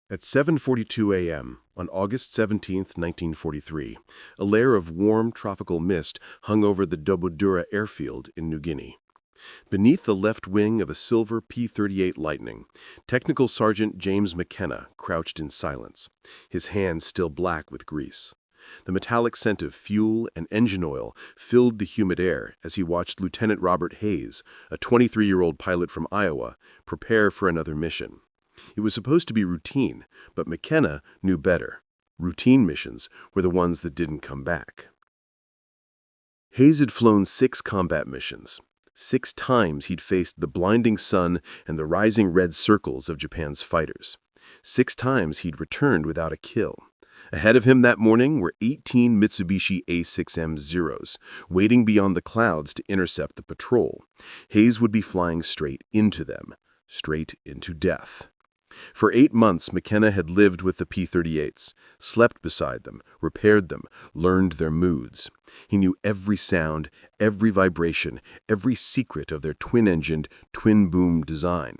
At 7:42 a.m. on August 17, 1943, a layer of warm tropical mist hung over the WWII airfield in New Guinea. Beneath the left wing of a silver P-38 Lightning, Technical Sergeant James McKenna crouched in silence, his hands still black with grease. The metallic scent of fuel and engine oil filled the humid air as he watched Lieutenant Robert Hayes, a 23-year-old pilot from Iowa, prepare for another mission. It was supposed to be routine, but McKenna knew better. Routine missions were the ones that didn't come back. Hayes had flown 6 combat missions. 6 times he'd faced the blinding sun and the rising red circles of Japan's fighters. 6 times he'd returned without a kill. Ahead of him that morning were 18 Mitsubishi A6M Zeros, waiting beyond the clouds to intercept the patrol. Hayes would be flying straight into them, straight into death. For 8 months, McKenna had lived with the P-38s, slept beside them, repaired them, learned their moods. He knew every sound, every vibration, every secret of their twin-engined, twin-boom design.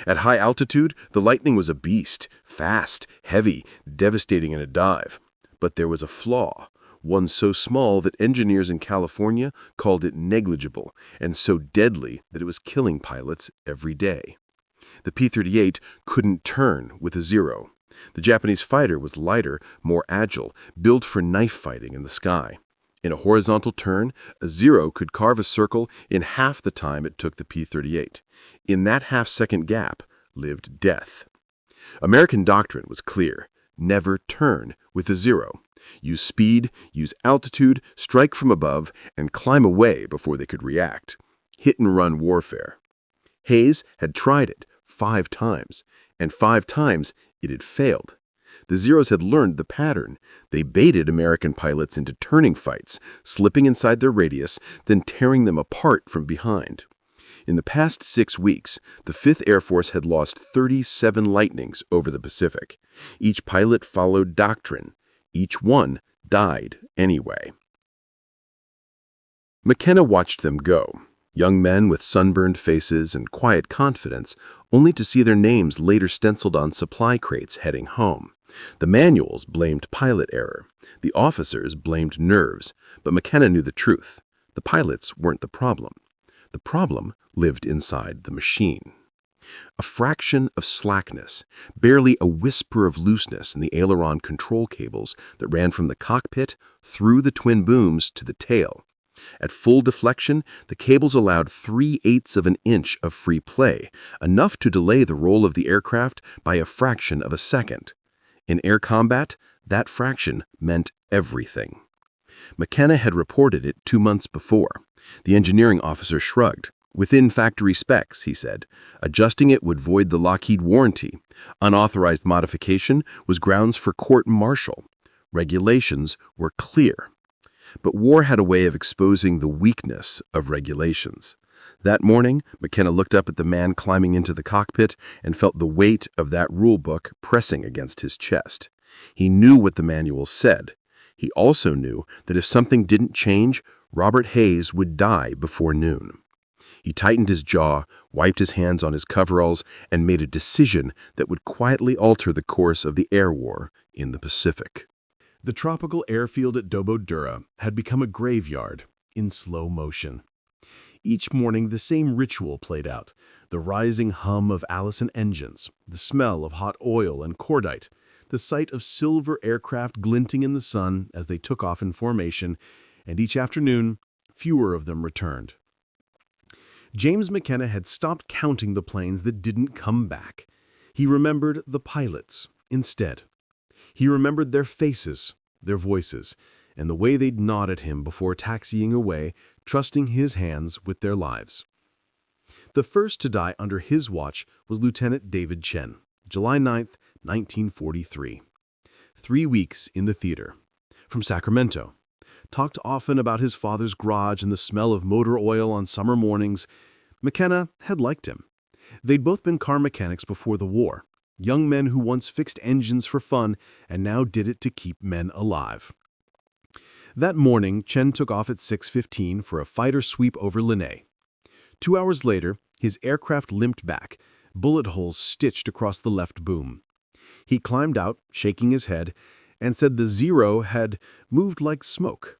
At high altitude, the Lightning was a beast, fast, heavy, devastating in a dive. But there was a flaw, one so small that engineers in California called it negligible, and so deadly that it was killing pilots every day. The P-38 couldn't turn with a Zero. The Japanese fighter was lighter, more agile, built for knife fighting in the sky. In a horizontal turn, a Zero could carve a circle in half the time it took the P-38. In that half-second gap lived death. American doctrine was clear. Never turn with a Zero. Use speed, use altitude, strike from above, and climb away before they could react. Hit-and-run warfare. Hayes had tried it 5 times, and 5 times it had failed. The Zeros had learned the pattern. They baited American pilots into turning fights, slipping inside their radius, then tearing them apart from behind. In the past 6 weeks, the 5th Air Force had lost 37 Lightnings over the Pacific. Each pilot followed doctrine. Each one died anyway. McKenna watched them go. Young men with sunburned faces and quiet confidence, only to see their names later stenciled on supply crates heading home. The manuals blamed pilot error. The officers blamed nerves. But McKenna knew the truth. The pilots weren't the problem. The problem lived inside the machine. A fraction of slackness, barely a whisper of looseness in the aileron control cables that ran from the cockpit through the twin booms to the tail. At full deflection, the cables allowed 3/8 of an inch of free play, enough to delay the roll of the aircraft by a fraction of a second. In air combat, that fraction meant everything. McKenna had reported it 2 months before. The engineering officer shrugged. Within factory specs, he said. Adjusting it would void the Lockheed warranty. Unauthorized modification was grounds for court-martial. Regulations were clear. But war had a way of exposing the weakness of regulations. That morning, McKenna looked up at the man climbing into the cockpit and felt the weight of that rule book pressing against his chest. He knew what the manual said. He also knew that if something didn't change, Robert Hayes would die before noon. He tightened his jaw, wiped his hands on his coveralls, and made a decision that would quietly alter the course of the air war in the Pacific. The tropical airfield at WWII had become a graveyard in slow motion. Each morning, the same ritual played out: the rising hum of Allison engines, the smell of hot oil and cordite, the sight of silver aircraft glinting in the sun as they took off in formation, and each afternoon, fewer of them returned. James McKenna had stopped counting the planes that didn't come back. He remembered the pilots instead. He remembered their faces, their voices, and the way they'd nod at him before taxiing away, trusting his hands with their lives. The first to die under his watch was Lieutenant David Chen, July 9, 1943. 3 weeks in the theater. From Sacramento. Talked often about his father's garage and the smell of motor oil on summer mornings. McKenna had liked him. They'd both been car mechanics before the war. Young men who once fixed engines for fun and now did it to keep men alive. That morning, Chen took off at 6:15 for a fighter sweep over Guinea. 2 hours later, his aircraft limped back, bullet holes stitched across the left boom. He climbed out, shaking his head, and said the Zero had moved like smoke.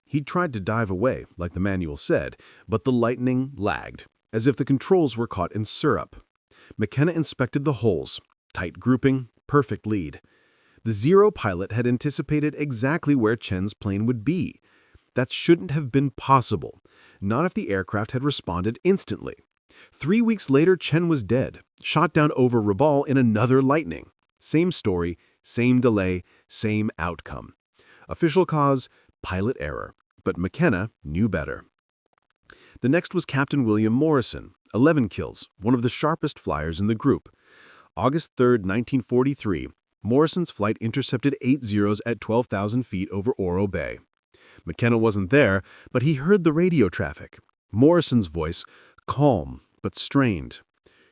He'd tried to dive away, like the manual said, but the lightning lagged, as if the controls were caught in syrup. McKenna inspected the holes. Tight grouping, perfect lead. The Zero pilot had anticipated exactly where Chen's plane would be. That shouldn't have been possible, not if the aircraft had responded instantly. 3 weeks later, Chen was dead, shot down over Rabaul in another lightning. Same story, same delay, same outcome. Official cause, pilot error. But McKenna knew better. The next was Captain William Morrison, 11 kills, one of the sharpest flyers in the group. August 3, 1943, Morrison's flight intercepted 8 Zeros at 12,000 feet over Oro Bay. McKenna wasn't there, but he heard the radio traffic. Morrison's voice, calm but strained.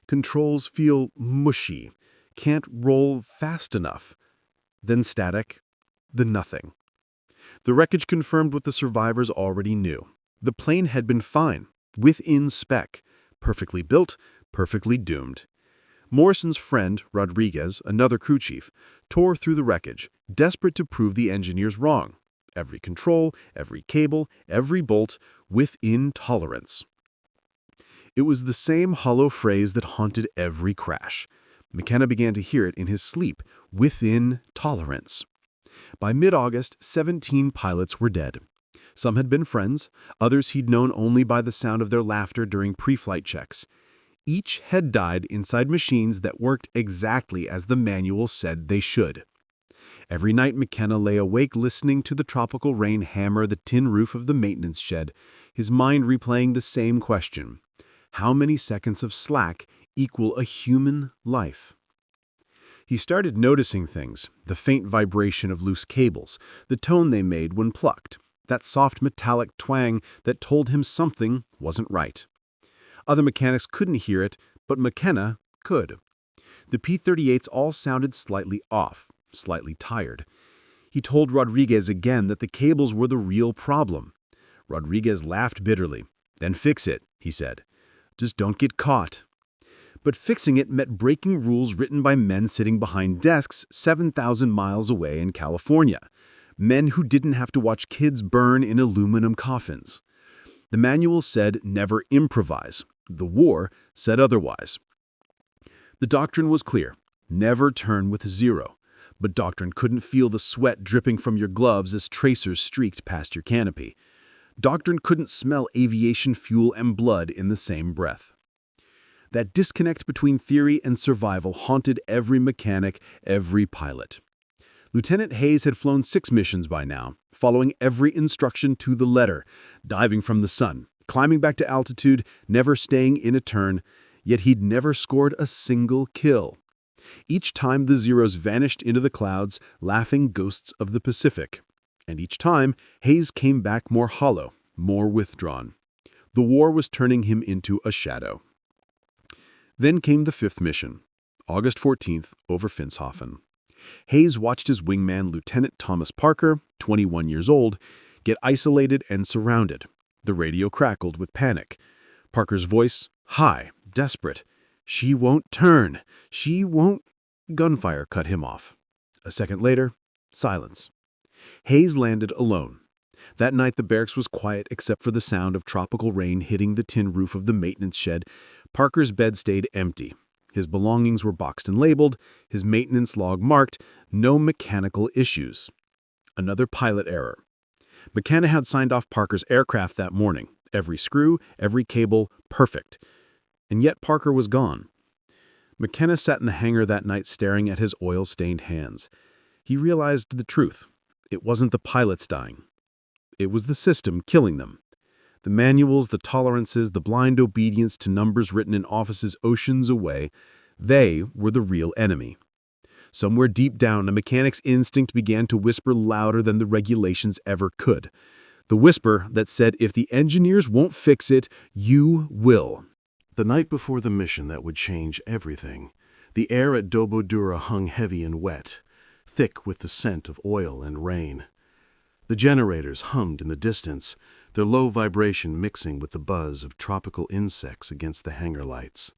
Controls feel mushy. Can't roll fast enough. Then static. Then nothing. The wreckage confirmed what the survivors already knew. The plane had been fine, within spec, perfectly built, perfectly doomed. Morrison's friend, Rodriguez, another crew chief, tore through the wreckage, desperate to prove the engineers wrong. Every control, every cable, every bolt, within tolerance. It was the same hollow phrase that haunted every crash. McKenna began to hear it in his sleep, within tolerance. By mid-August, 17 pilots were dead. Some had been friends, others he'd known only by the sound of their laughter during pre-flight checks. Each had died inside machines that worked exactly as the manual said they should. Every night McKenna lay awake listening to the tropical rain hammer the tin roof of the maintenance shed, his mind replaying the same question. How many seconds of slack equal a human life? He started noticing things, the faint vibration of loose cables, the tone they made when plucked, that soft metallic twang that told him something wasn't right. Other mechanics couldn't hear it, but McKenna could. The P-38s all sounded slightly off, slightly tired. He told Rodriguez again that the cables were the real problem. Rodriguez laughed bitterly. "Then fix it," he said. "Just don't get caught." But fixing it meant breaking rules written by men sitting behind desks 7,000 miles away in California. Men who didn't have to watch kids burn in aluminum coffins. The manual said never improvise. The war said otherwise. The doctrine was clear. Never turn with zero. But doctrine couldn't feel the sweat dripping from your gloves as tracers streaked past your canopy. Doctrine couldn't smell aviation fuel and blood in the same breath. That disconnect between theory and survival haunted every mechanic, every pilot. Lieutenant Hayes had flown 6 missions by now, following every instruction to the letter, diving from the sun, climbing back to altitude, never staying in a turn, yet he'd never scored a single kill. Each time the Zeros vanished into the clouds, laughing ghosts of the Pacific. And each time, Hayes came back more hollow, more withdrawn. The war was turning him into a shadow. Then came the 5th mission, August 14th, over Finshofen. Hayes watched his wingman, Lieutenant Thomas Parker, 21 years old, get isolated and surrounded. The radio crackled with panic. Parker's voice, high, desperate. "She won't turn. She won't—" Gunfire cut him off. A second later, silence. Hayes landed alone. That night the barracks was quiet except for the sound of tropical rain hitting the tin roof of the maintenance shed. Parker's bed stayed empty. His belongings were boxed and labeled, his maintenance log marked, no mechanical issues. Another pilot error. McKenna had signed off Parker's aircraft that morning. Every screw, every cable, perfect. And yet Parker was gone. McKenna sat in the hangar that night staring at his oil-stained hands. He realized the truth. It wasn't the pilots dying. It was the system killing them. The manuals, the tolerances, the blind obedience to numbers written in offices oceans away, they were the real enemy. Somewhere deep down, a mechanic's instinct began to whisper louder than the regulations ever could. The whisper that said, if the engineers won't fix it, you will. The night before the mission that would change everything, the air at WWII hung heavy and wet, thick with the scent of oil and rain. The generators hummed in the distance, their low vibration mixing with the buzz of tropical insects against the hangar lights.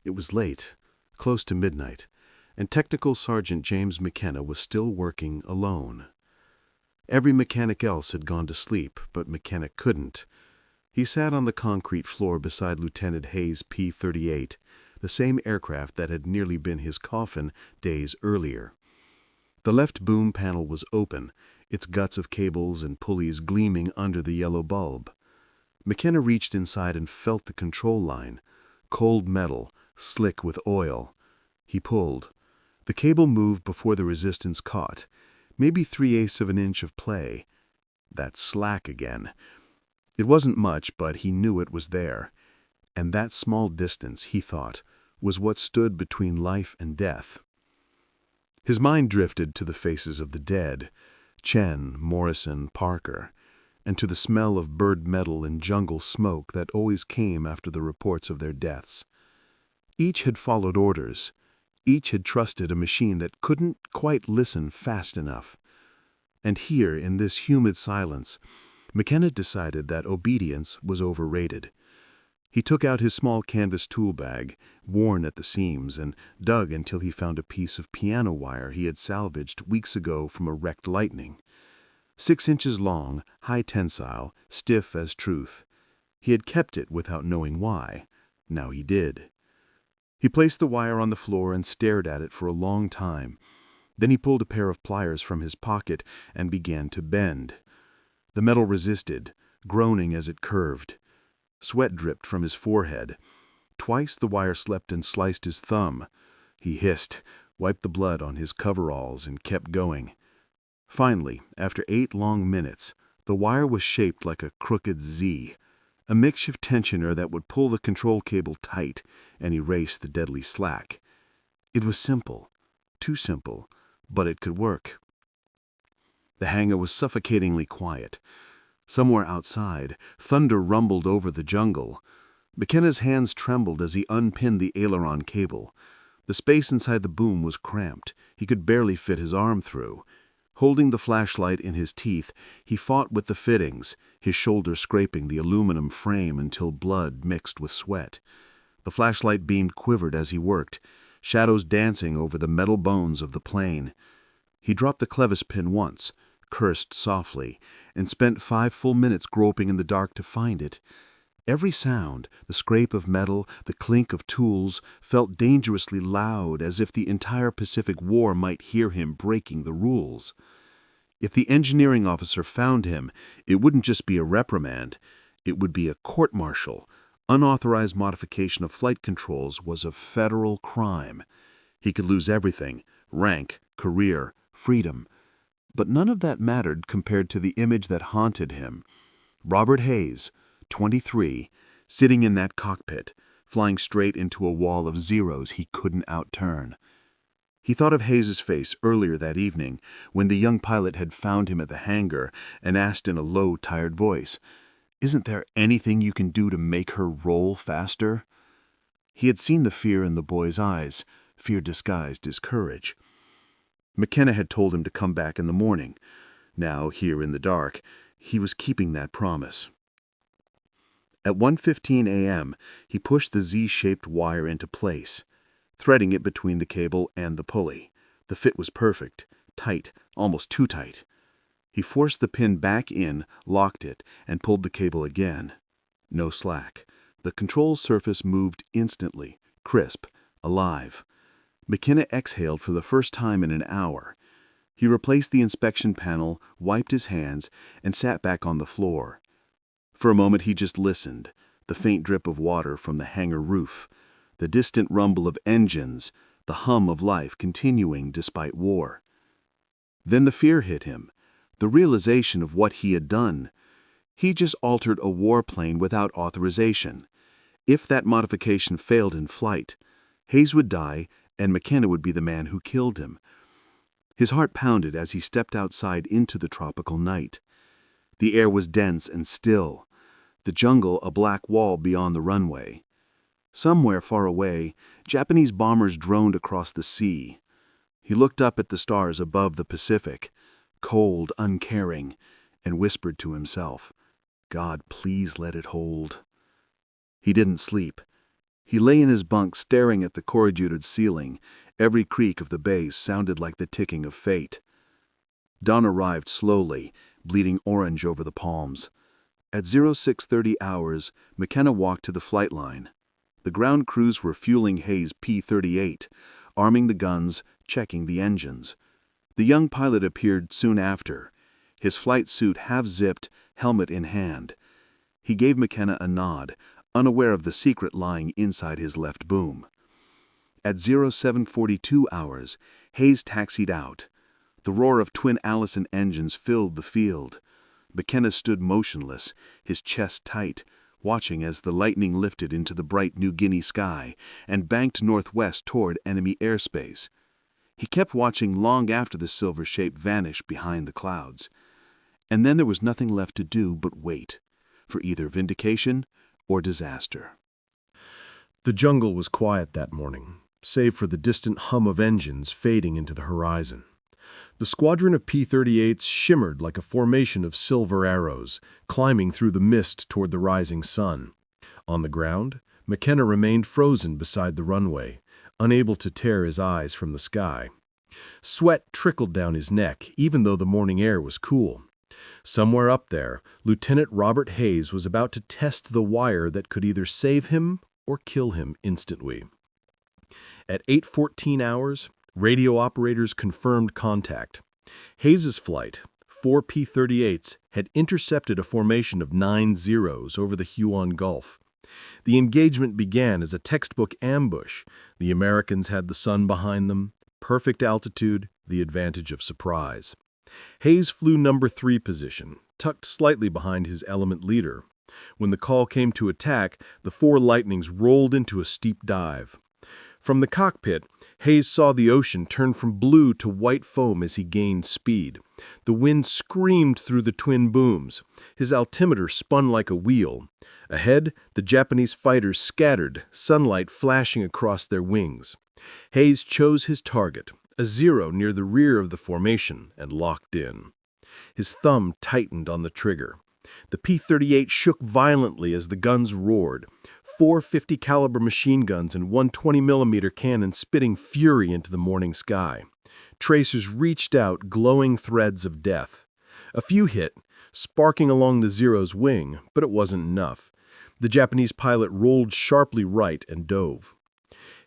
It was late, close to midnight, and Technical Sergeant James McKenna was still working alone. Every mechanic else had gone to sleep, but McKenna couldn't. He sat on the concrete floor beside Lieutenant Hayes' P-38, the same aircraft that had nearly been his coffin days earlier. The left boom panel was open, its guts of cables and pulleys gleaming under the yellow bulb. McKenna reached inside and felt the control line, cold metal, slick with oil. He pulled. The cable moved before the resistance caught, maybe 3/8 of an inch of play. That's slack again. It wasn't much, but he knew it was there. And that small distance, he thought, was what stood between life and death. His mind drifted to the faces of the dead, Chen, Morrison, Parker, and to the smell of bird metal and jungle smoke that always came after the reports of their deaths. Each had followed orders. Each had trusted a machine that couldn't quite listen fast enough. And here, in this humid silence, McKenna decided that obedience was overrated. He took out his small canvas tool bag, worn at the seams, and dug until he found a piece of piano wire he had salvaged weeks ago from a wrecked Lightning. 6 inches long, high tensile, stiff as truth. He had kept it without knowing why. Now he did. He placed the wire on the floor and stared at it for a long time. Then he pulled a pair of pliers from his pocket and began to bend. The metal resisted, groaning as it curved. Sweat dripped from his forehead. Twice the wire slipped and sliced his thumb. He hissed, wiped the blood on his coveralls, and kept going. Finally, after 8 long minutes, the wire was shaped like a crooked Z, a makeshift tensioner that would pull the control cable tight and erase the deadly slack. It was simple, too simple, but it could work. The hangar was suffocatingly quiet. Somewhere outside, thunder rumbled over the jungle. McKenna's hands trembled as he unpinned the aileron cable. The space inside the boom was cramped. He could barely fit his arm through. Holding the flashlight in his teeth, he fought with the fittings, his shoulder scraping the aluminum frame until blood mixed with sweat. The flashlight beam quivered as he worked, shadows dancing over the metal bones of the plane. He dropped the clevis pin once, cursed softly, and spent 5 full minutes groping in the dark to find it. Every sound, the scrape of metal, the clink of tools, felt dangerously loud, as if the entire Pacific War might hear him breaking the rules. If the engineering officer found him, it wouldn't just be a reprimand. It would be a court-martial. Unauthorized modification of flight controls was a federal crime. He could lose everything: rank, career, freedom. But none of that mattered compared to the image that haunted him. Robert Hayes, 23, sitting in that cockpit, flying straight into a wall of zeros he couldn't outturn. He thought of Hayes' face earlier that evening, when the young pilot had found him at the hangar and asked in a low, tired voice, "Isn't there anything you can do to make her roll faster?" He had seen the fear in the boy's eyes, fear disguised as courage. McKenna had told him to come back in the morning. Now, here in the dark, he was keeping that promise. At 1:15 a.m., he pushed the Z-shaped wire into place, threading it between the cable and the pulley. The fit was perfect, tight, almost too tight. He forced the pin back in, locked it, and pulled the cable again. No slack. The control surface moved instantly, crisp, alive. McKenna exhaled for the first time in an hour. He replaced the inspection panel, wiped his hands, and sat back on the floor. For a moment he just listened, the faint drip of water from the hangar roof, the distant rumble of engines, the hum of life continuing despite war. Then the fear hit him, the realization of what he had done. He just altered a warplane without authorization. If that modification failed in flight, Hayes would die and McKenna would be the man who killed him. His heart pounded as he stepped outside into the tropical night. The air was dense and still, the jungle a black wall beyond the runway. Somewhere far away, Japanese bombers droned across the sea. He looked up at the stars above the Pacific, cold, uncaring, and whispered to himself, "God, please let it hold." He didn't sleep. He lay in his bunk staring at the corrugated ceiling, Every creak of the bays sounded like the ticking of fate. Dawn arrived slowly, bleeding orange over the palms. At 0630 hours, McKenna walked to the flight line. The ground crews were fueling Hayes' P-38, arming the guns, checking the engines. The young pilot appeared soon after, his flight suit half-zipped, helmet in hand. He gave McKenna a nod, unaware of the secret lying inside his left boom. At 0742 hours, Hayes taxied out. The roar of twin Allison engines filled the field. McKenna stood motionless, his chest tight, watching as the lightning lifted into the bright New Guinea sky and banked northwest toward enemy airspace. He kept watching long after the silver shape vanished behind the clouds. And then there was nothing left to do but wait, for either vindication or disaster. The jungle was quiet that morning, save for the distant hum of engines fading into the horizon. The squadron of P-38s shimmered like a formation of silver arrows, climbing through the mist toward the rising sun. On the ground, McKenna remained frozen beside the runway, unable to tear his eyes from the sky. Sweat trickled down his neck, even though the morning air was cool. Somewhere up there, Lieutenant Robert Hayes was about to test the wire that could either save him or kill him instantly. At 8:14 hours, radio operators confirmed contact. Hayes's flight, 4 P-38s, had intercepted a formation of 9 zeros over the Huon Gulf. The engagement began as a textbook ambush. The Americans had the sun behind them, perfect altitude, the advantage of surprise. Hayes flew number 3 position, tucked slightly behind his element leader. When the call came to attack, the 4 Lightnings rolled into a steep dive. From the cockpit, Hayes saw the ocean turn from blue to white foam as he gained speed. The wind screamed through the twin booms. His altimeter spun like a wheel. Ahead, the Japanese fighters scattered, sunlight flashing across their wings. Hayes chose his target, a 0 near the rear of the formation, and locked in. His thumb tightened on the trigger. The P-38 shook violently as the guns roared. 4 50-caliber machine guns and 1 20mm cannon spitting fury into the morning sky. Tracers reached out glowing threads of death. A few hit, sparking along the Zero's wing, but it wasn't enough. The Japanese pilot rolled sharply right and dove.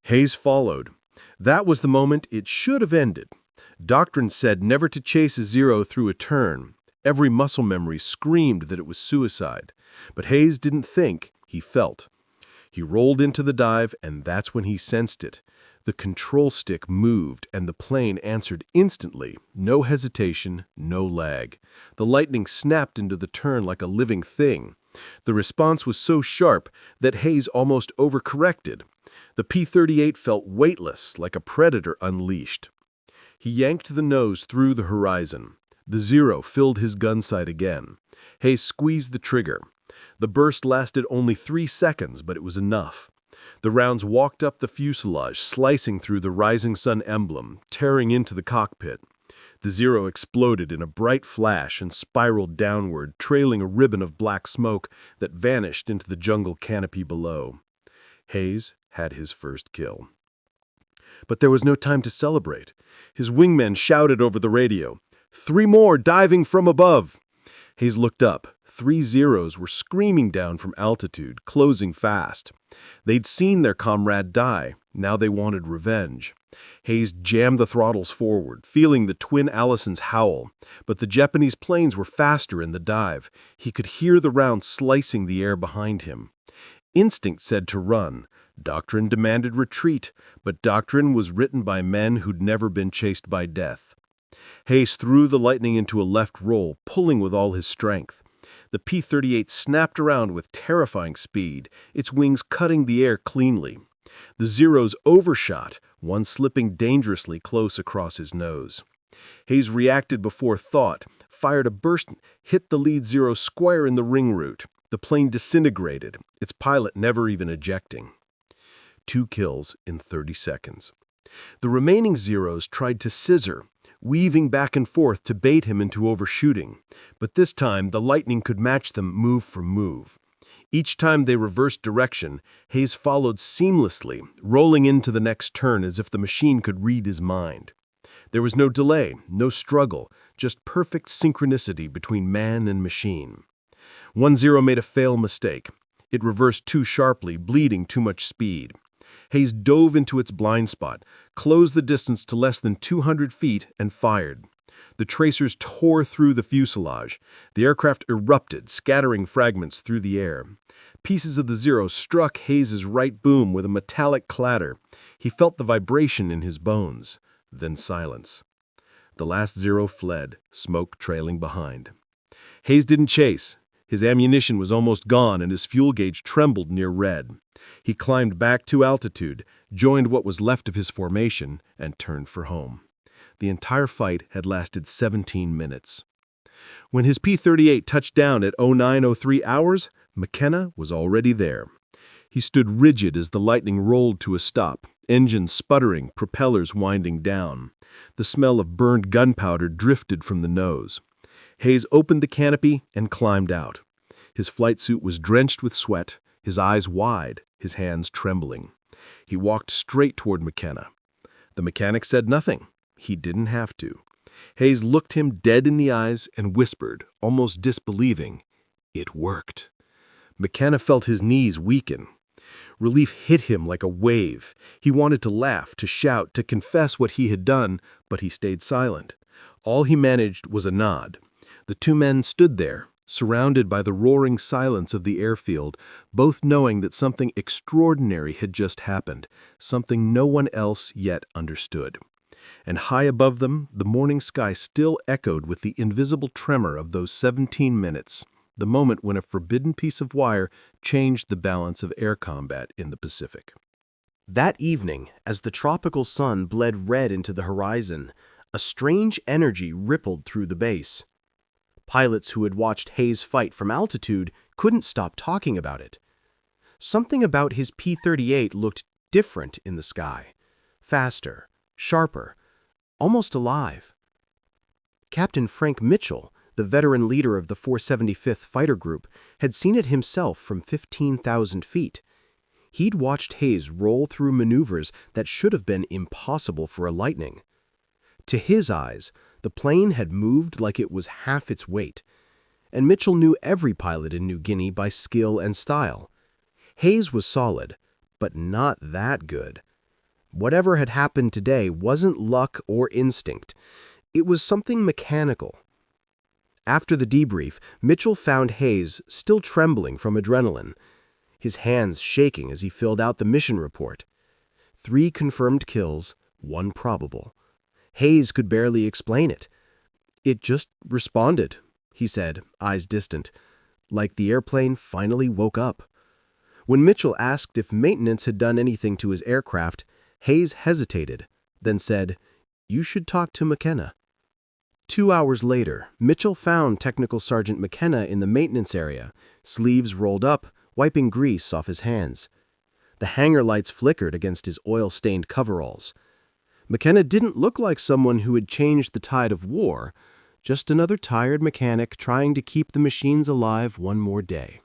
Hayes followed. That was the moment it should have ended. Doctrine said never to chase a Zero through a turn. Every muscle memory screamed that it was suicide. But Hayes didn't think, he felt. He rolled into the dive, and that's when he sensed it. The control stick moved, and the plane answered instantly. No hesitation, no lag. The Lightning snapped into the turn like a living thing. The response was so sharp that Hayes almost overcorrected. The P-38 felt weightless, like a predator unleashed. He yanked the nose through the horizon. The Zero filled his gun sight again. Hayes squeezed the trigger. The burst lasted only 3 seconds, but it was enough. The rounds walked up the fuselage, slicing through the rising sun emblem, tearing into the cockpit. The Zero exploded in a bright flash and spiraled downward, trailing a ribbon of black smoke that vanished into the jungle canopy below. Hayes had his first kill. But there was no time to celebrate. His wingmen shouted over the radio, "3 more diving from above!" Hayes looked up. 3 Zeros were screaming down from altitude, closing fast. They'd seen their comrade die. Now they wanted revenge. Hayes jammed the throttles forward, feeling the twin Allisons howl. But the Japanese planes were faster in the dive. He could hear the rounds slicing the air behind him. Instinct said to run. Doctrine demanded retreat, but doctrine was written by men who'd never been chased by death. Hayes threw the Lightning into a left roll, pulling with all his strength. The P-38 snapped around with terrifying speed, its wings cutting the air cleanly. The Zeros overshot, one slipping dangerously close across his nose. Hayes reacted before thought, fired a burst, hit the lead Zero square in the ring root. The plane disintegrated, its pilot never even ejecting. 2 kills in 30 seconds. The remaining Zeros tried to scissor, weaving back and forth to bait him into overshooting. But this time, the Lightning could match them move for move. Each time they reversed direction, Hayes followed seamlessly, rolling into the next turn as if the machine could read his mind. There was no delay, no struggle, just perfect synchronicity between man and machine. 1-0 made a fatal mistake. It reversed too sharply, bleeding too much speed. Hayes dove into its blind spot, closed the distance to less than 200 feet, and fired. The tracers tore through the fuselage. The aircraft erupted, scattering fragments through the air. Pieces of the Zero struck Hayes's right boom with a metallic clatter. He felt the vibration in his bones. Then silence. The last Zero fled, smoke trailing behind. Hayes didn't chase. His ammunition was almost gone and his fuel gauge trembled near red. He climbed back to altitude, joined what was left of his formation, and turned for home. The entire fight had lasted 17 minutes. When his P-38 touched down at 09:03 hours, McKenna was already there. He stood rigid as the Lightning rolled to a stop, engines sputtering, propellers winding down. The smell of burned gunpowder drifted from the nose. Hayes opened the canopy and climbed out. His flight suit was drenched with sweat, his eyes wide, his hands trembling. He walked straight toward McKenna. The mechanic said nothing. He didn't have to. Hayes looked him dead in the eyes and whispered, almost disbelieving, "It worked." McKenna felt his knees weaken. Relief hit him like a wave. He wanted to laugh, to shout, to confess what he had done, but he stayed silent. All he managed was a nod. The two men stood there, surrounded by the roaring silence of the airfield, both knowing that something extraordinary had just happened, something no one else yet understood. And high above them, the morning sky still echoed with the invisible tremor of those 17 minutes, the moment when a forbidden piece of wire changed the balance of air combat in the Pacific. That evening, as the tropical sun bled red into the horizon, a strange energy rippled through the base. Pilots who had watched Hayes fight from altitude couldn't stop talking about it. Something about his P-38 looked different in the sky, faster, sharper, almost alive. Captain Frank Mitchell, the veteran leader of the 475th Fighter Group, had seen it himself from 15,000 feet. He'd watched Hayes roll through maneuvers that should have been impossible for a Lightning. To his eyes, the plane had moved like it was half its weight, and Mitchell knew every pilot in New Guinea by skill and style. Hayes was solid, but not that good. Whatever had happened today wasn't luck or instinct. It was something mechanical. After the debrief, Mitchell found Hayes still trembling from adrenaline, his hands shaking as he filled out the mission report. 3 confirmed kills, 1 probable. Hayes could barely explain it. "It just responded," he said, eyes distant, like the airplane finally woke up. When Mitchell asked if maintenance had done anything to his aircraft, Hayes hesitated, then said, "You should talk to McKenna." 2 hours later, Mitchell found Technical Sergeant McKenna in the maintenance area, sleeves rolled up, wiping grease off his hands. The hangar lights flickered against his oil-stained coveralls. McKenna didn't look like someone who had changed the tide of war, just another tired mechanic trying to keep the machines alive one more day.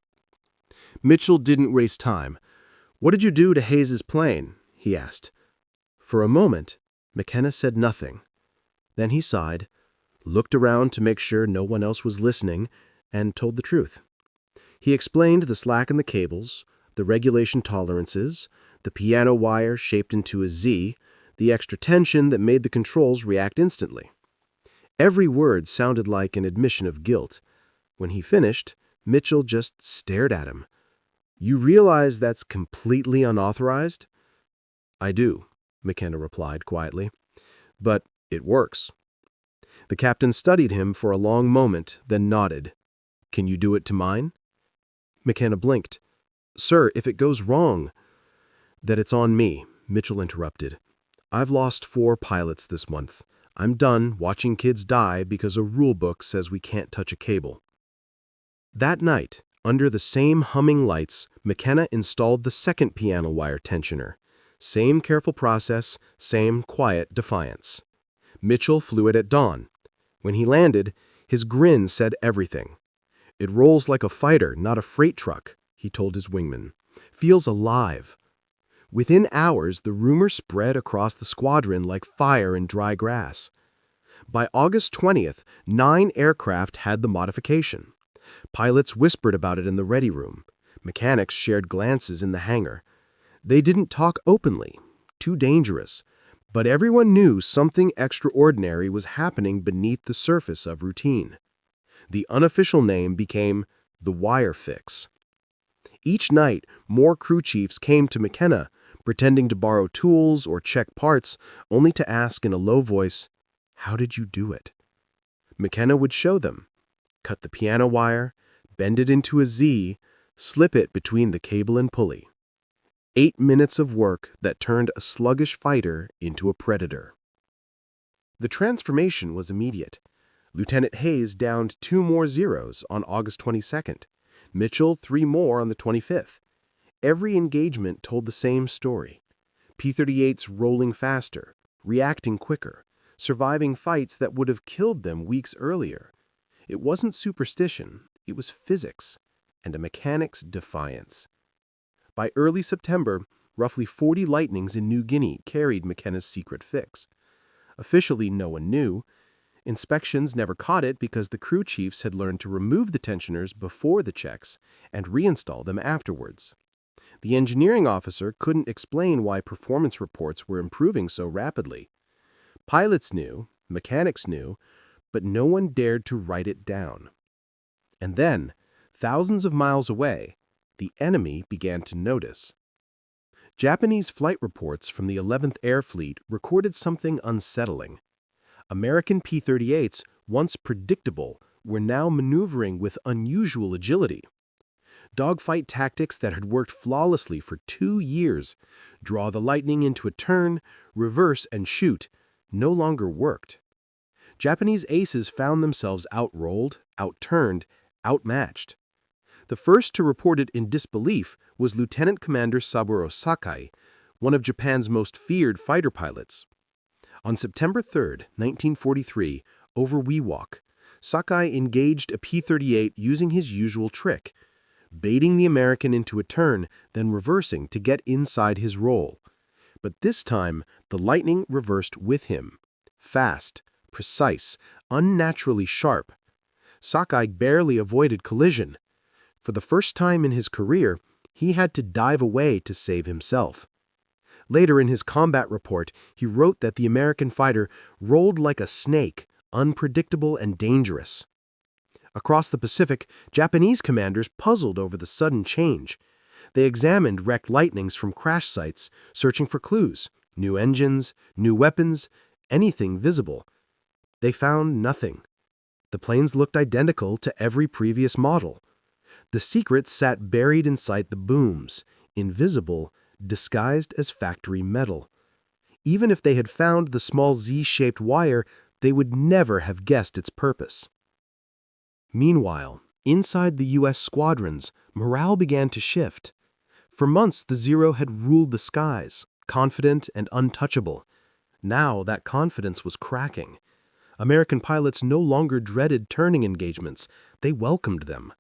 Mitchell didn't waste time. "What did you do to Hayes's plane?" he asked. For a moment, McKenna said nothing. Then he sighed, looked around to make sure no one else was listening, and told the truth. He explained the slack in the cables, the regulation tolerances, the piano wire shaped into a Z, the extra tension that made the controls react instantly. Every word sounded like an admission of guilt. When he finished, Mitchell just stared at him. "You realize that's completely unauthorized?" "I do," McKenna replied quietly. "But it works." The captain studied him for a long moment, then nodded. "Can you do it to mine?" McKenna blinked. "Sir, if it goes wrong—" "That it's on me," Mitchell interrupted. "I've lost 4 pilots this month. I'm done watching kids die because a rule book says we can't touch a cable." That night, under the same humming lights, McKenna installed the second piano wire tensioner. Same careful process, same quiet defiance. Mitchell flew it at dawn. When he landed, his grin said everything. "It rolls like a fighter, not a freight truck," he told his wingman. "Feels alive." Within hours, the rumor spread across the squadron like fire in dry grass. By August 20th, 9 aircraft had the modification. Pilots whispered about it in the ready room. Mechanics shared glances in the hangar. They didn't talk openly. Too dangerous. But everyone knew something extraordinary was happening beneath the surface of routine. The unofficial name became the wire fix. Each night, more crew chiefs came to McKenna, pretending to borrow tools or check parts, only to ask in a low voice, "How did you do it?" McKenna would show them. Cut the piano wire, bend it into a Z, slip it between the cable and pulley. 8 minutes of work that turned a sluggish fighter into a predator. The transformation was immediate. Lieutenant Hayes downed 2 more Zeros on August 22nd. Mitchell 3 more on the 25th. Every engagement told the same story. P-38s rolling faster, reacting quicker, surviving fights that would have killed them weeks earlier. It wasn't superstition, it was physics, and a mechanic's defiance. By early September, roughly 40 Lightnings in New Guinea carried McKenna's secret fix. Officially, no one knew. Inspections never caught it because the crew chiefs had learned to remove the tensioners before the checks and reinstall them afterwards. The engineering officer couldn't explain why performance reports were improving so rapidly. Pilots knew, mechanics knew, but no one dared to write it down. And then, thousands of miles away, the enemy began to notice. Japanese flight reports from the 11th Air Fleet recorded something unsettling. American P-38s, once predictable, were now maneuvering with unusual agility. Dogfight tactics that had worked flawlessly for 2 years, draw the Lightning into a turn, reverse and shoot, no longer worked. Japanese aces found themselves outrolled, outturned, outmatched. The first to report it in disbelief was Lieutenant Commander Saburo Sakai, one of Japan's most feared fighter pilots. On September 3, 1943, over WWII, Sakai engaged a P-38 using his usual trick, baiting the American into a turn, then reversing to get inside his roll. But this time, the Lightning reversed with him. Fast, precise, unnaturally sharp. Sakai barely avoided collision. For the first time in his career, he had to dive away to save himself. Later in his combat report, he wrote that the American fighter rolled like a snake, unpredictable and dangerous. Across the Pacific, Japanese commanders puzzled over the sudden change. They examined wrecked Lightnings from crash sites, searching for clues, new engines, new weapons, anything visible. They found nothing. The planes looked identical to every previous model. The secret sat buried inside the booms, invisible, disguised as factory metal. Even if they had found the small Z-shaped wire, they would never have guessed its purpose. Meanwhile, inside the U.S. squadrons, morale began to shift. For months, the Zero had ruled the skies, confident and untouchable. Now that confidence was cracking. American pilots no longer dreaded turning engagements, they welcomed them.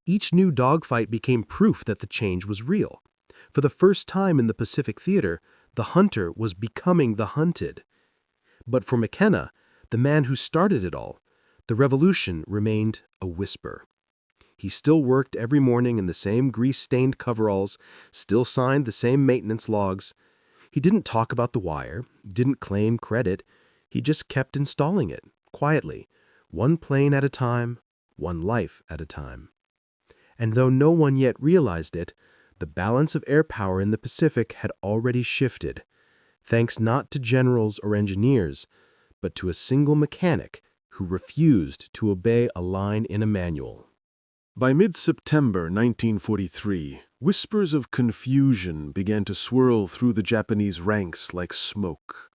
Each new dogfight became proof that the change was real. For the first time in the Pacific theater, the hunter was becoming the hunted. But for McKenna, the man who started it all, the revolution remained a whisper. He still worked every morning in the same grease-stained coveralls, still signed the same maintenance logs. He didn't talk about the wire, didn't claim credit. He just kept installing it, quietly, one plane at a time, one life at a time. And though no one yet realized it, the balance of air power in the Pacific had already shifted, thanks not to generals or engineers, but to a single mechanic who refused to obey a line in a manual. By mid-September 1943, whispers of confusion began to swirl through the Japanese ranks like smoke.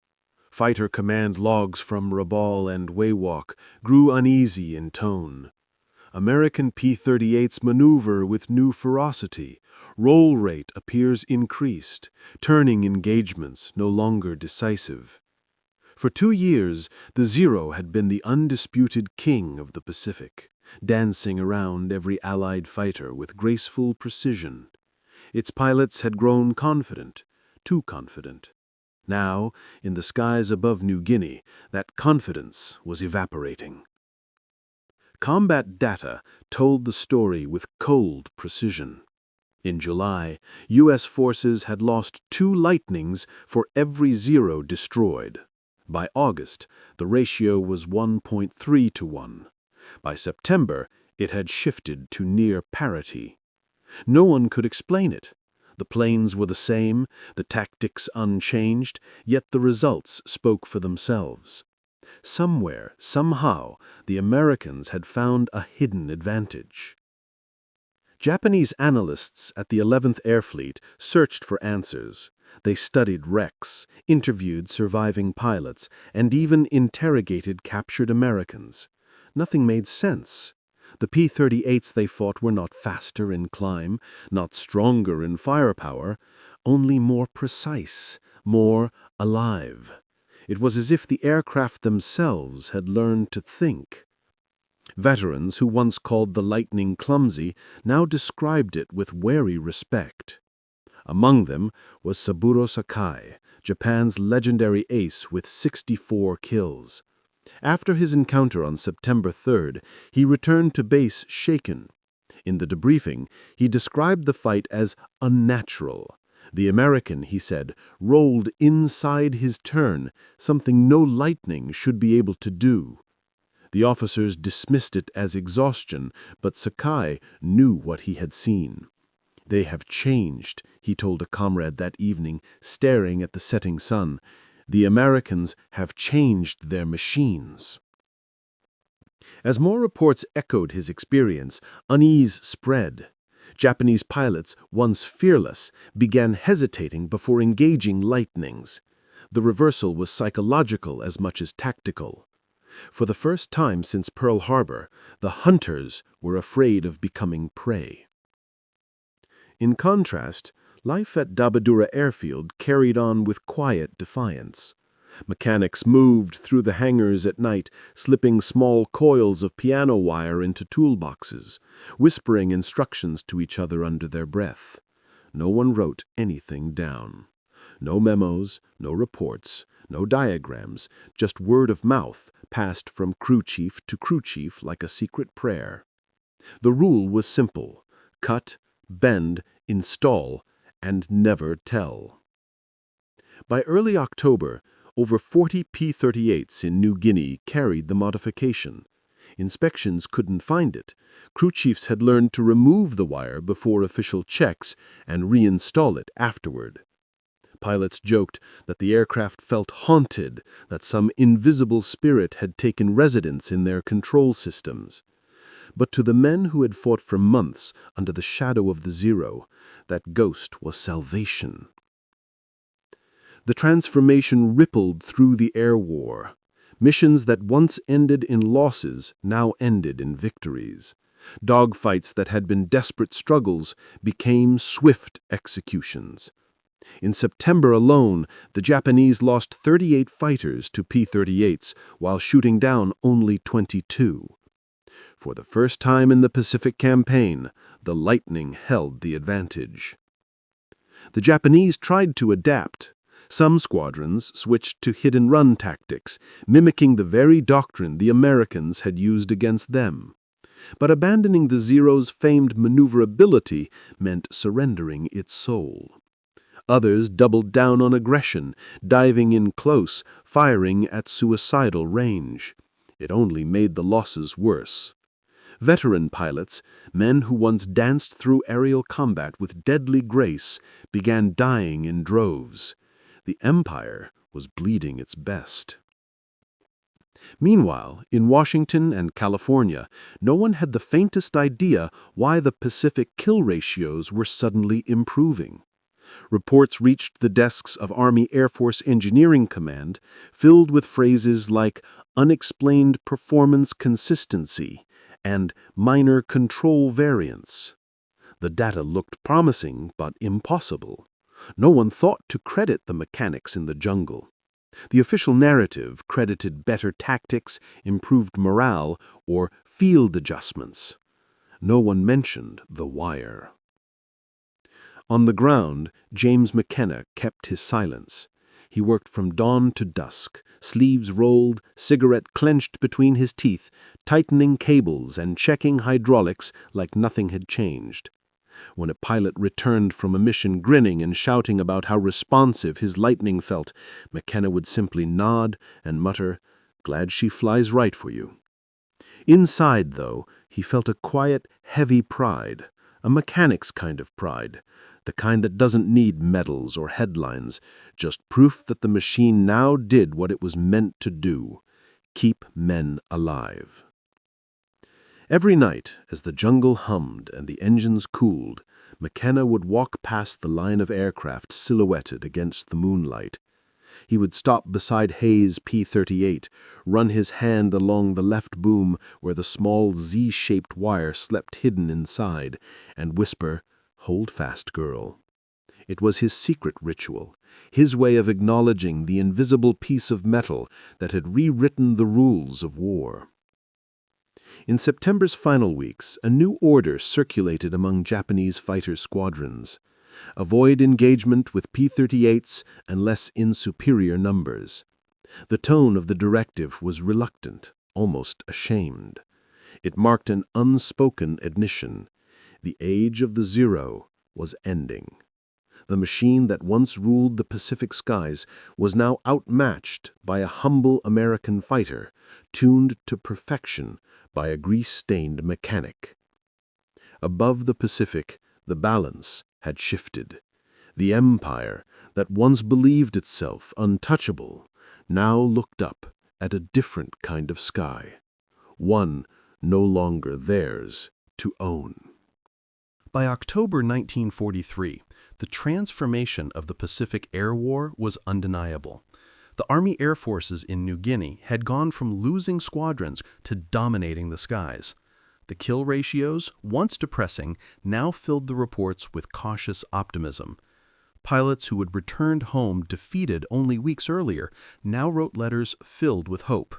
Fighter command logs from Rabaul and WWII grew uneasy in tone. American P-38s maneuver with new ferocity. Roll rate appears increased, turning engagements no longer decisive. For 2 years, the Zero had been the undisputed king of the Pacific. dancing around every Allied fighter with graceful precision. Its pilots had grown confident, too confident. Now, in the skies above New Guinea, that confidence was evaporating. Combat data told the story with cold precision. In July, U.S. forces had lost 2 lightnings for every 0 destroyed. By August, the ratio was 1.3 to 1. By September, it had shifted to near parity. No one could explain it. The planes were the same, the tactics unchanged, yet the results spoke for themselves. Somewhere, somehow, the Americans had found a hidden advantage. Japanese analysts at the 11th Air Fleet searched for answers. They studied wrecks, interviewed surviving pilots, and even interrogated captured Americans. Nothing made sense. The P-38s they fought were not faster in climb, not stronger in firepower, only more precise, more alive. It was as if the aircraft themselves had learned to think. Veterans who once called the Lightning clumsy now described it with wary respect. Among them was Saburo Sakai, Japan's legendary ace with 64 kills. After his encounter on September 3rd, he returned to base shaken. In the debriefing, he described the fight as unnatural. The American, he said, rolled inside his turn, something no Lightning should be able to do. The officers dismissed it as exhaustion, but Sakai knew what he had seen. "They have changed," he told a comrade that evening, staring at the setting sun. "The Americans have changed their machines." As more reports echoed his experience, unease spread. Japanese pilots, once fearless, began hesitating before engaging Lightnings. The reversal was psychological as much as tactical. For the first time since Pearl Harbor, the hunters were afraid of becoming prey. In contrast, life at WWII Airfield carried on with quiet defiance. Mechanics moved through the hangars at night, slipping small coils of piano wire into toolboxes, whispering instructions to each other under their breath. No one wrote anything down. No memos, no reports, no diagrams, just word of mouth passed from crew chief to crew chief like a secret prayer. The rule was simple: cut, bend, install, and never tell. By early October, over 40 P-38s in New Guinea carried the modification. Inspections couldn't find it. Crew chiefs had learned to remove the wire before official checks and reinstall it afterward. Pilots joked that the aircraft felt haunted, that some invisible spirit had taken residence in their control systems. But to the men who had fought for months under the shadow of the Zero, that ghost was salvation. The transformation rippled through the air war. Missions that once ended in losses now ended in victories. Dogfights that had been desperate struggles became swift executions. In September alone, the Japanese lost 38 fighters to P-38s while shooting down only 22. For the first time in the Pacific Campaign, the Lightning held the advantage. The Japanese tried to adapt. Some squadrons switched to hit-and-run tactics, mimicking the very doctrine the Americans had used against them. But abandoning the Zero's famed maneuverability meant surrendering its soul. Others doubled down on aggression, diving in close, firing at suicidal range. It only made the losses worse. Veteran pilots, men who once danced through aerial combat with deadly grace, began dying in droves. The Empire was bleeding its best. Meanwhile, in Washington and California, no one had the faintest idea why the Pacific kill ratios were suddenly improving. Reports reached the desks of Army Air Force Engineering Command, filled with phrases like unexplained performance consistency and minor control variance. The data looked promising but impossible. No one thought to credit the mechanics in the jungle. The official narrative credited better tactics, improved morale, or field adjustments. No one mentioned the wire. On the ground, James McKenna kept his silence. He worked from dawn to dusk, sleeves rolled, cigarette clenched between his teeth, tightening cables and checking hydraulics like nothing had changed. When a pilot returned from a mission grinning and shouting about how responsive his lightning felt, McKenna would simply nod and mutter, "Glad she flies right for you." Inside, though, he felt a quiet, heavy pride, a mechanic's kind of pride, the kind that doesn't need medals or headlines, just proof that the machine now did what it was meant to do: keep men alive. Every night, as the jungle hummed and the engines cooled, McKenna would walk past the line of aircraft silhouetted against the moonlight. He would stop beside Hayes' P-38, run his hand along the left boom where the small Z-shaped wire slept hidden inside, and whisper, "Hold fast, girl." It was his secret ritual, his way of acknowledging the invisible piece of metal that had rewritten the rules of war. In September's final weeks, a new order circulated among Japanese fighter squadrons. Avoid engagement with P-38s unless in superior numbers. The tone of the directive was reluctant, almost ashamed. It marked an unspoken admission. The age of the Zero was ending. The machine that once ruled the Pacific skies was now outmatched by a humble American fighter, tuned to perfection by a grease-stained mechanic. Above the Pacific, the balance had shifted. The empire that once believed itself untouchable now looked up at a different kind of sky, one no longer theirs to own. By October 1943, the transformation of the Pacific Air War was undeniable. The Army Air Forces in New Guinea had gone from losing squadrons to dominating the skies. The kill ratios, once depressing, now filled the reports with cautious optimism. Pilots who had returned home defeated only weeks earlier now wrote letters filled with hope.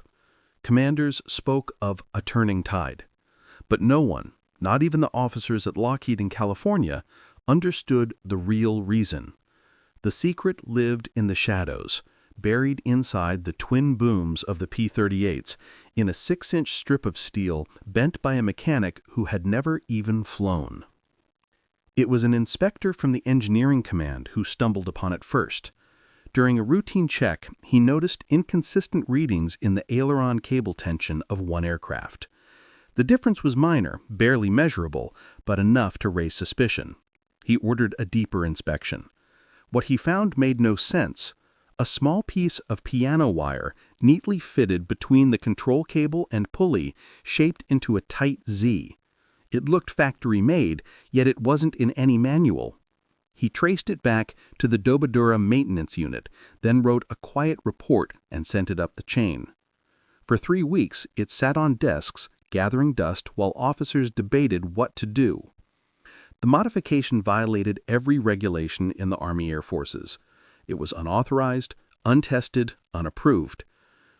Commanders spoke of a turning tide. But no one, not even the officers at Lockheed in California, understood the real reason. The secret lived in the shadows, buried inside the twin booms of the P-38s, in a 6-inch strip of steel bent by a mechanic who had never even flown. It was an inspector from the engineering command who stumbled upon it first. During a routine check, he noticed inconsistent readings in the aileron cable tension of one aircraft. The difference was minor, barely measurable, but enough to raise suspicion. He ordered a deeper inspection. What he found made no sense. A small piece of piano wire, neatly fitted between the control cable and pulley, shaped into a tight Z. It looked factory-made, yet it wasn't in any manual. He traced it back to the WWII maintenance unit, then wrote a quiet report and sent it up the chain. For 3 weeks, it sat on desks, gathering dust while officers debated what to do. The modification violated every regulation in the Army Air Forces. It was unauthorized, untested, unapproved.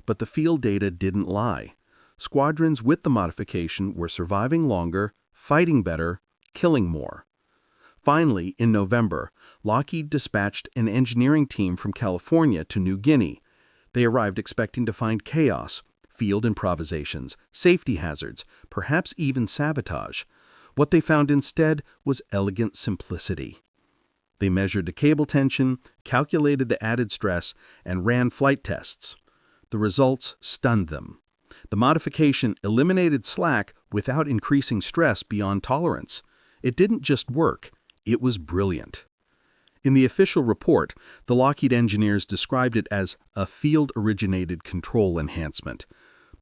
But the field data didn't lie. Squadrons with the modification were surviving longer, fighting better, killing more. Finally, in November, Lockheed dispatched an engineering team from California to New Guinea. They arrived expecting to find chaos, field improvisations, safety hazards, perhaps even sabotage. What they found instead was elegant simplicity. They measured the cable tension, calculated the added stress, and ran flight tests. The results stunned them. The modification eliminated slack without increasing stress beyond tolerance. It didn't just work, it was brilliant. In the official report, the Lockheed engineers described it as a field-originated control enhancement.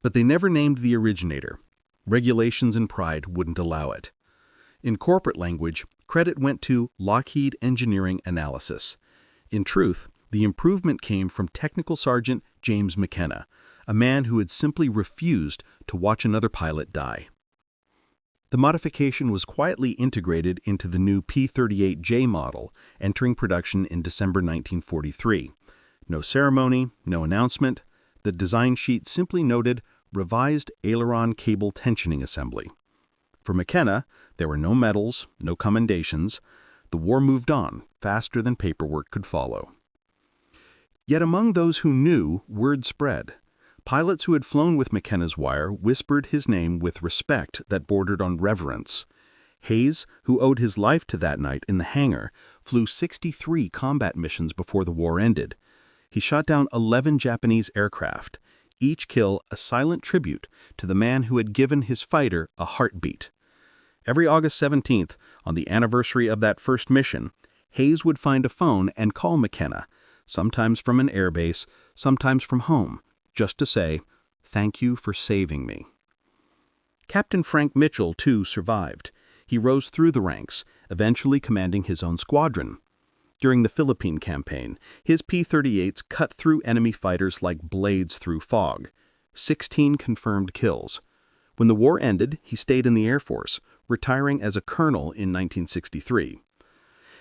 But they never named the originator. Regulations and pride wouldn't allow it. In corporate language, credit went to Lockheed Engineering Analysis. In truth, the improvement came from Technical Sergeant James McKenna, a man who had simply refused to watch another pilot die. The modification was quietly integrated into the new P-38J model, entering production in December 1943. No ceremony, no announcement. The design sheet simply noted, revised aileron cable tensioning assembly. For McKenna, there were no medals, no commendations. The war moved on faster than paperwork could follow. Yet among those who knew, word spread. Pilots who had flown with McKenna's wire whispered his name with respect that bordered on reverence. Hayes, who owed his life to that night in the hangar, flew 63 combat missions before the war ended. He shot down 11 Japanese aircraft, each kill a silent tribute to the man who had given his fighter a heartbeat. Every August 17th, on the anniversary of that first mission, Hayes would find a phone and call McKenna, sometimes from an airbase, sometimes from home, just to say, "Thank you for saving me." Captain Frank Mitchell, too, survived. He rose through the ranks, eventually commanding his own squadron. During the Philippine campaign, his P-38s cut through enemy fighters like blades through fog. 16 confirmed kills. When the war ended, he stayed in the Air Force, retiring as a colonel in 1963.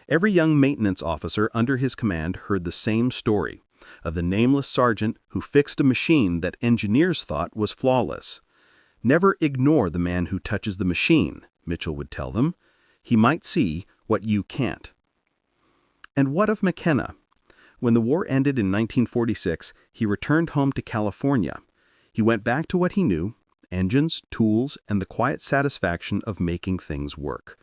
Every young maintenance officer under his command heard the same story, of the nameless sergeant who fixed a machine that engineers thought was flawless. "Never ignore the man who touches the machine," Mitchell would tell them. "He might see what you can't." And what of McKenna? When the war ended in 1946, he returned home to California. He went back to what he knew: engines, tools, and the quiet satisfaction of making things work.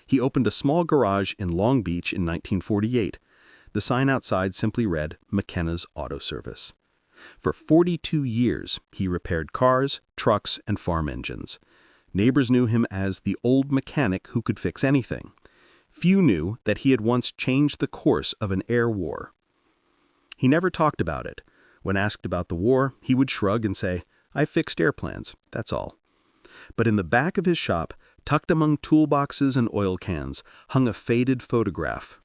He opened a small garage in Long Beach in 1948. The sign outside simply read, "McKenna's Auto Service." For 42 years, he repaired cars, trucks, and farm engines. Neighbors knew him as the old mechanic who could fix anything. Few knew that he had once changed the course of an air war. He never talked about it. When asked about the war, he would shrug and say, "I fixed airplanes, that's all." But in the back of his shop, tucked among toolboxes and oil cans, hung a faded photograph.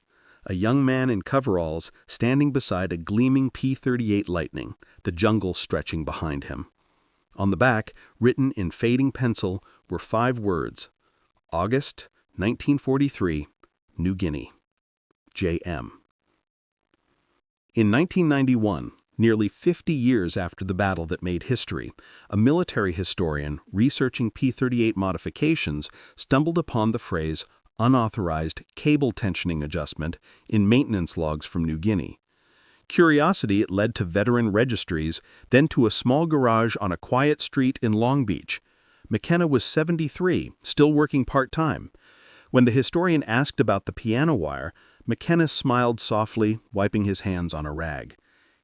A young man in coveralls standing beside a gleaming P-38 Lightning, the jungle stretching behind him. On the back, written in fading pencil, were 5 words: August 1943, New Guinea. J.M. In 1991, nearly 50 years after the battle that made history, a military historian researching P-38 modifications stumbled upon the phrase "unauthorized cable tensioning adjustment" in maintenance logs from New Guinea. Curiosity, it led to veteran registries, then to a small garage on a quiet street in Long Beach. McKenna was 73, still working part-time. When the historian asked about the piano wire, McKenna smiled softly, wiping his hands on a rag.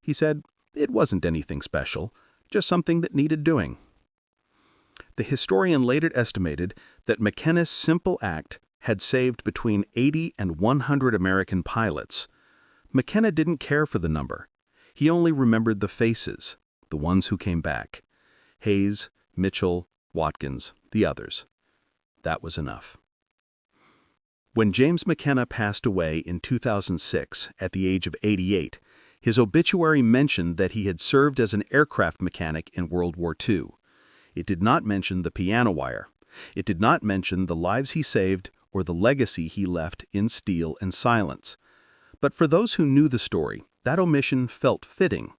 He said, "It wasn't anything special, just something that needed doing." The historian later estimated that McKenna's simple act had saved between 80 and 100 American pilots. McKenna didn't care for the number. He only remembered the faces, the ones who came back. Hayes, Mitchell, Watkins, the others. That was enough. When James McKenna passed away in 2006 at the age of 88, his obituary mentioned that he had served as an aircraft mechanic in World War II. It did not mention the piano wire. It did not mention the lives he saved or the legacy he left in steel and silence. But for those who knew the story, that omission felt fitting.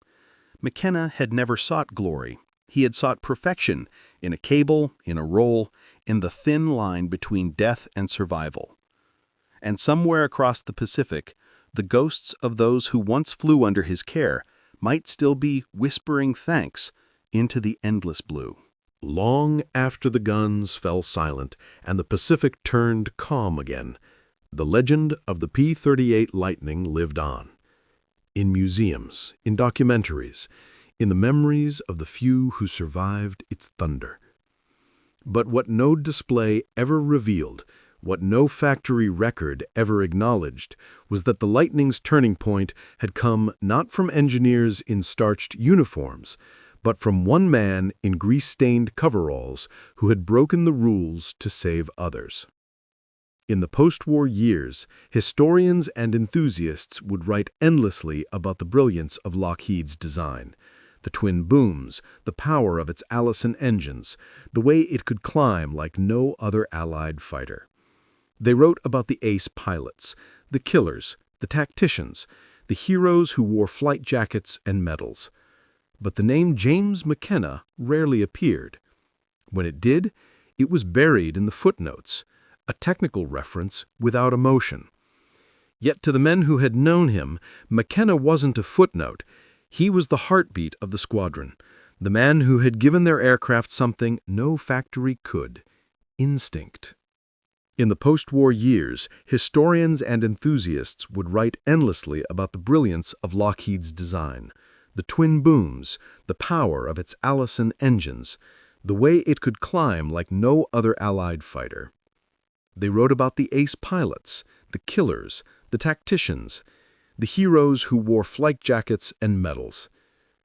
McKenna had never sought glory. He had sought perfection in a cable, in a role, in the thin line between death and survival. And somewhere across the Pacific, the ghosts of those who once flew under his care might still be whispering thanks into the endless blue. Long after the guns fell silent and the Pacific turned calm again, the legend of the P-38 Lightning lived on. In museums, in documentaries, in the memories of the few who survived its thunder. But what no display ever revealed, what no factory record ever acknowledged, was that the Lightning's turning point had come not from engineers in starched uniforms, but from one man in grease-stained coveralls who had broken the rules to save others. In the post-war years, historians and enthusiasts would write endlessly about the brilliance of Lockheed's design, the twin booms, the power of its Allison engines, the way it could climb like no other Allied fighter. They wrote about the ace pilots, the killers, the tacticians, the heroes who wore flight jackets and medals. But the name James McKenna rarely appeared. When it did, it was buried in the footnotes, a technical reference without emotion. Yet to the men who had known him, McKenna wasn't a footnote. He was the heartbeat of the squadron, the man who had given their aircraft something no factory could: instinct. In the post-war years, historians and enthusiasts would write endlessly about the brilliance of Lockheed's design, the twin booms, the power of its Allison engines, the way it could climb like no other Allied fighter. They wrote about the ace pilots, the killers, the tacticians, the heroes who wore flight jackets and medals.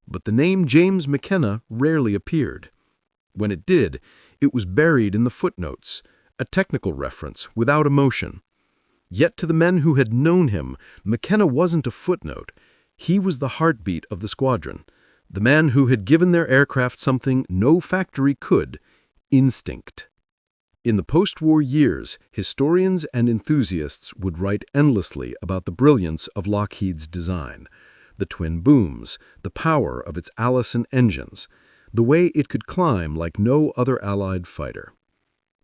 But the name James McKenna rarely appeared. When it did, it was buried in the footnotes, a technical reference without emotion. Yet to the men who had known him, McKenna wasn't a footnote. He was the heartbeat of the squadron, the man who had given their aircraft something no factory could: instinct. In the post-war years, historians and enthusiasts would write endlessly about the brilliance of Lockheed's design, the twin booms, the power of its Allison engines, the way it could climb like no other Allied fighter.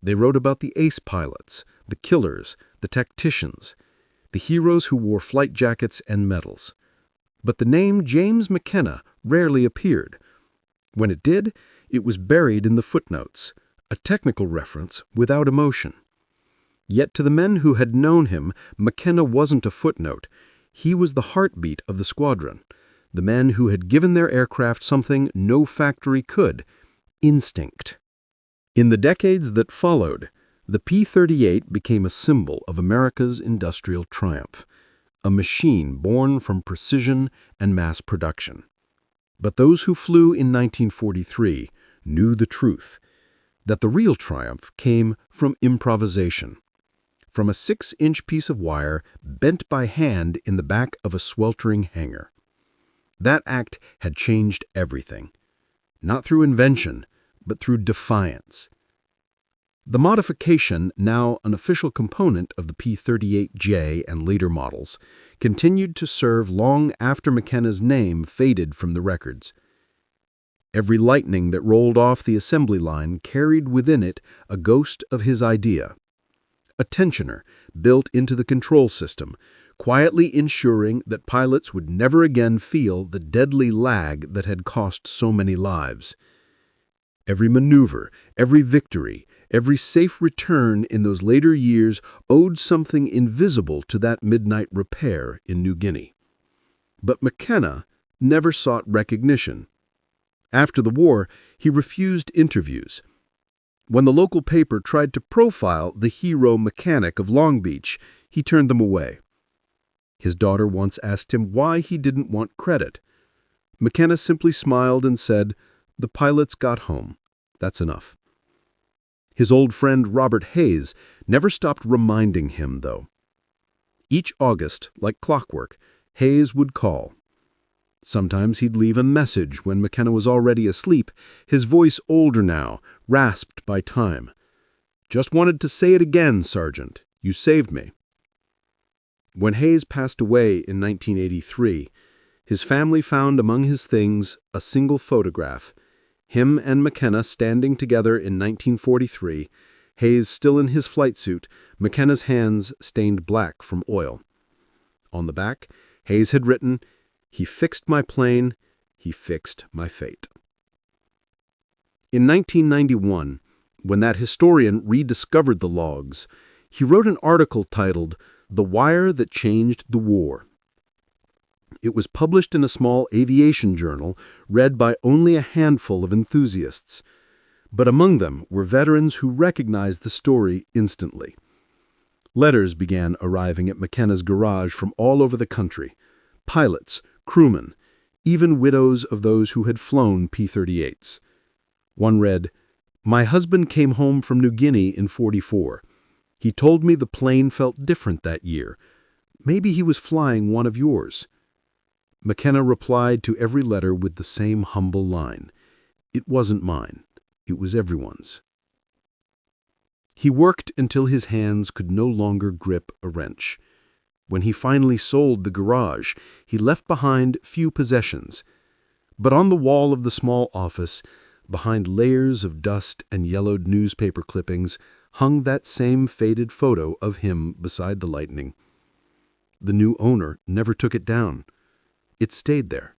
They wrote about the ace pilots, the killers, the tacticians, the heroes who wore flight jackets and medals. But the name James McKenna rarely appeared. When it did, it was buried in the footnotes, a technical reference without emotion. Yet to the men who had known him, McKenna wasn't a footnote. He was the heartbeat of the squadron, the men who had given their aircraft something no factory could: instinct. In the decades that followed, the P-38 became a symbol of America's industrial triumph, a machine born from precision and mass production. But those who flew in 1943 knew the truth, that the real triumph came from improvisation, from a 6-inch piece of wire bent by hand in the back of a sweltering hangar. That act had changed everything, not through invention, but through defiance. The modification, now an official component of the P-38J and later models, continued to serve long after McKenna's name faded from the records. Every Lightning that rolled off the assembly line carried within it a ghost of his idea, a tensioner built into the control system, quietly ensuring that pilots would never again feel the deadly lag that had cost so many lives. Every maneuver, every victory, every safe return in those later years owed something invisible to that midnight repair in New Guinea. But McKenna never sought recognition. After the war, he refused interviews. When the local paper tried to profile the hero mechanic of Long Beach, he turned them away. His daughter once asked him why he didn't want credit. McKenna simply smiled and said, "The pilots got home. That's enough." His old friend Robert Hayes never stopped reminding him, though. Each August, like clockwork, Hayes would call. Sometimes he'd leave a message when McKenna was already asleep, his voice older now, rasped by time. "Just wanted to say it again, Sergeant. You saved me." When Hayes passed away in 1983, his family found among his things a single photograph, him and McKenna standing together in 1943, Hayes still in his flight suit, McKenna's hands stained black from oil. On the back, Hayes had written, "He fixed my plane, he fixed my fate." In 1991, when that historian rediscovered the logs, he wrote an article titled "The Wire That Changed the War." It was published in a small aviation journal, read by only a handful of enthusiasts. But among them were veterans who recognized the story instantly. Letters began arriving at McKenna's garage from all over the country. Pilots, crewmen, even widows of those who had flown P-38s. One read, "My husband came home from New Guinea in '44. He told me the plane felt different that year. Maybe he was flying one of yours." McKenna replied to every letter with the same humble line, "It wasn't mine. It was everyone's." He worked until his hands could no longer grip a wrench. When he finally sold the garage, he left behind few possessions. But on the wall of the small office, behind layers of dust and yellowed newspaper clippings, hung that same faded photo of him beside the lightning. The new owner never took it down. It stayed there,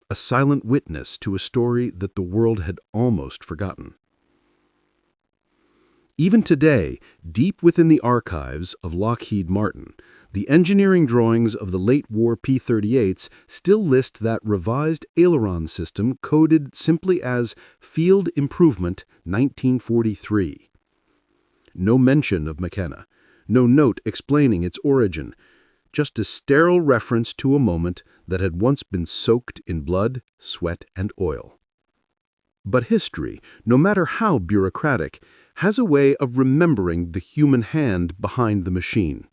a silent witness to a story that the world had almost forgotten. Even today, deep within the archives of Lockheed Martin, the engineering drawings of the late-war P-38s still list that revised aileron system coded simply as Field Improvement 1943. No mention of McKenna, no note explaining its origin, just a sterile reference to a moment that had once been soaked in blood, sweat, and oil. But history, no matter how bureaucratic, has a way of remembering the human hand behind the machine.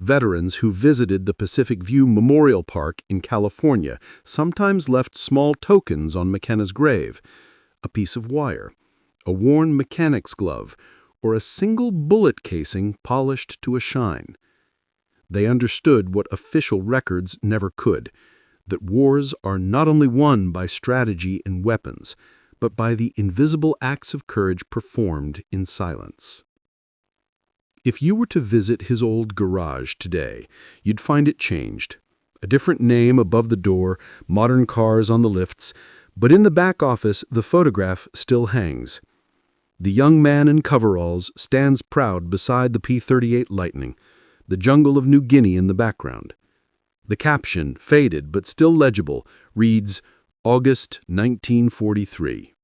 Veterans who visited the Pacific View Memorial Park in California sometimes left small tokens on McKenna's grave, a piece of wire, a worn mechanic's glove, or a single bullet casing polished to a shine. They understood what official records never could, that wars are not only won by strategy and weapons, but by the invisible acts of courage performed in silence. If you were to visit his old garage today, you'd find it changed. A different name above the door, modern cars on the lifts, but in the back office the photograph still hangs. The young man in coveralls stands proud beside the P-38 Lightning, the jungle of New Guinea in the background. The caption, faded but still legible, reads, August 1943.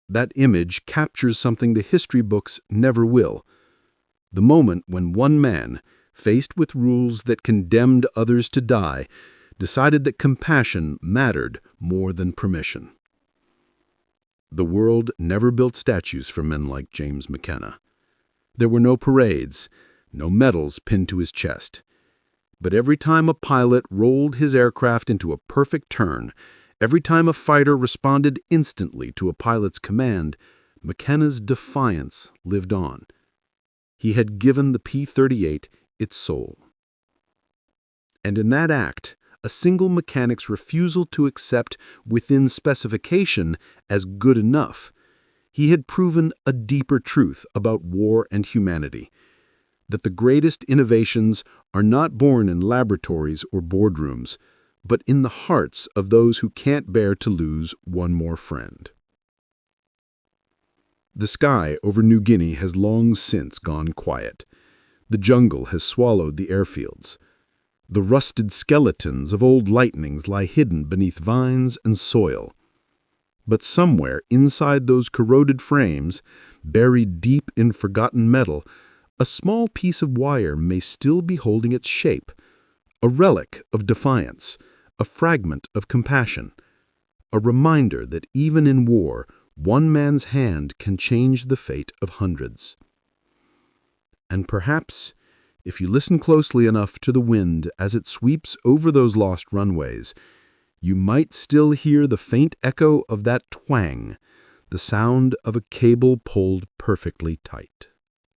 That image captures something the history books never will. The moment when one man, faced with rules that condemned others to die, decided that compassion mattered more than permission. The world never built statues for men like James McKenna. There were no parades, no medals pinned to his chest. But every time a pilot rolled his aircraft into a perfect turn, every time a fighter responded instantly to a pilot's command, McKenna's defiance lived on. He had given the P-38 its soul. And in that act, a single mechanic's refusal to accept within specification as good enough, he had proven a deeper truth about war and humanity, that the greatest innovations are not born in laboratories or boardrooms, but in the hearts of those who can't bear to lose one more friend. The sky over New Guinea has long since gone quiet. The jungle has swallowed the airfields. The rusted skeletons of old lightnings lie hidden beneath vines and soil. But somewhere inside those corroded frames, buried deep in forgotten metal, a small piece of wire may still be holding its shape, a relic of defiance, a fragment of compassion, a reminder that even in war, one man's hand can change the fate of hundreds. And perhaps, if you listen closely enough to the wind as it sweeps over those lost runways, you might still hear the faint echo of that twang, the sound of a cable pulled perfectly tight.